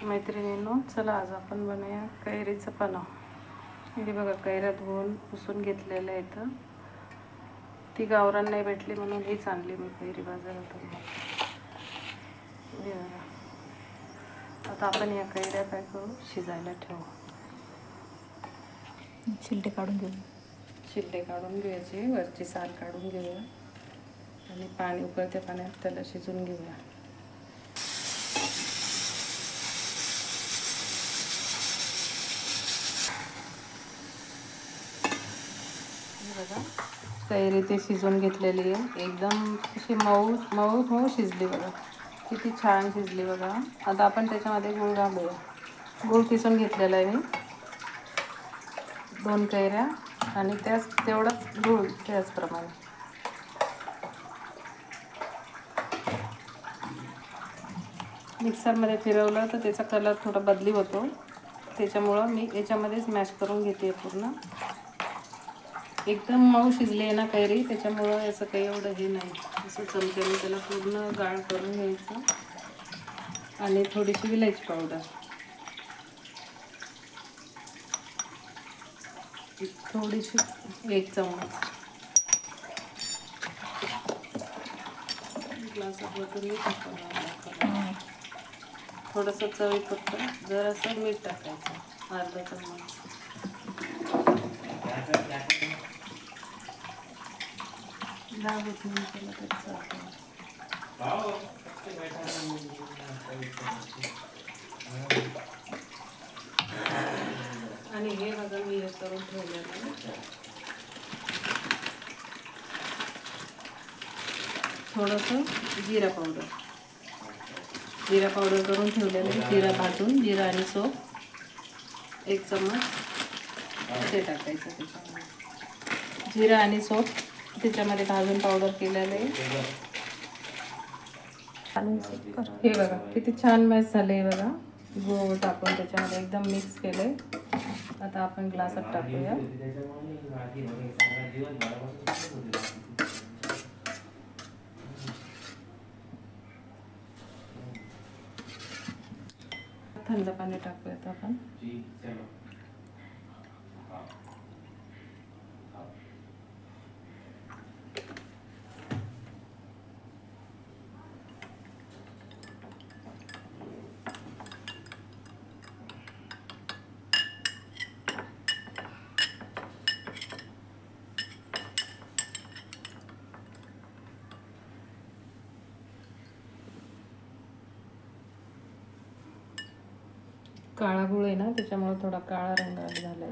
मैत्रिणींनो, चला आज आपण बनवूया कैरीचं पन्ह। हे बघा, कैऱ्या धुवून पुसून घेतलेल्या आहेत। ती गावरान नाही भेटली म्हणून हीच आणली मी कैरी बाजारातून। आता आपण या कैऱ्या काय करू, शिजायला ठेवू। छिलटे काढून घेऊ। छिलटे काढून घ्यायचे, वरची साल काढून घेऊया आणि पाणी उकळत्या पाण्यात त्याला शिजून घेऊया। बघा, कैरी ते शिजून घेतलेली आहे, एकदम अशी मऊ मऊ मऊ शिजली बघा, किती छान शिजली बघा। आता आपण त्याच्यामध्ये गूळ घालूया। गूळ किसून घेतलेला आहे मी, 2 कैऱ्या आणि तेवढाच गूळ त्याचप्रमाणे। मिक्सरमध्ये फिरवलं तर त्याचा कलर थोडा बदली होतो, त्याच्यामुळं मी याच्यामध्येच मॅश करून घेते पूर्ण। एकदम मऊ शिजली आहे ना कैरी, त्याच्यामुळं याचं काही एवढं हे नाही। असं चमच्याने त्याला पूर्ण गाळ करून घ्यायचं आणि थोडीशी विलायची पावडर, थोडीशी 1 चमच ग्लासात वतून मी टाकणार। थोडंसं चवीपुरतं जरासं मीठ टाकायचं, अर्धा चमच। आणि हे बघा, मी हे करून ठेवलेलं थोडंसं जिरा पावडर करून ठेवलेलं। जिरा भाजून, जिरा आणि सोप 1 चमच ते टाकायचं त्याच्यामध्ये। जिरा आणि सोप त्याच्यामध्ये भाजून पावडर केलेलं आहे। हे बघा किती छान मॅश झाले बघा। गूळ टाकून त्याच्यामध्ये एकदम मिक्स केलंय। आता आपण ग्लासात टाकूया। थंड पाणी टाकूयात आपण। काळा गूळ आहे ना, त्याच्यामुळे थोडा काळा रंग झालाय।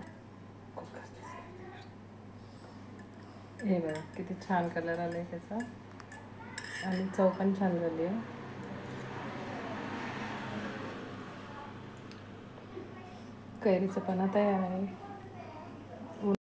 हे बघा किती छान कलर आलाय त्याचा आणि चव पण छान झाली आहे। कैरीचं पन्ह तयार आहे।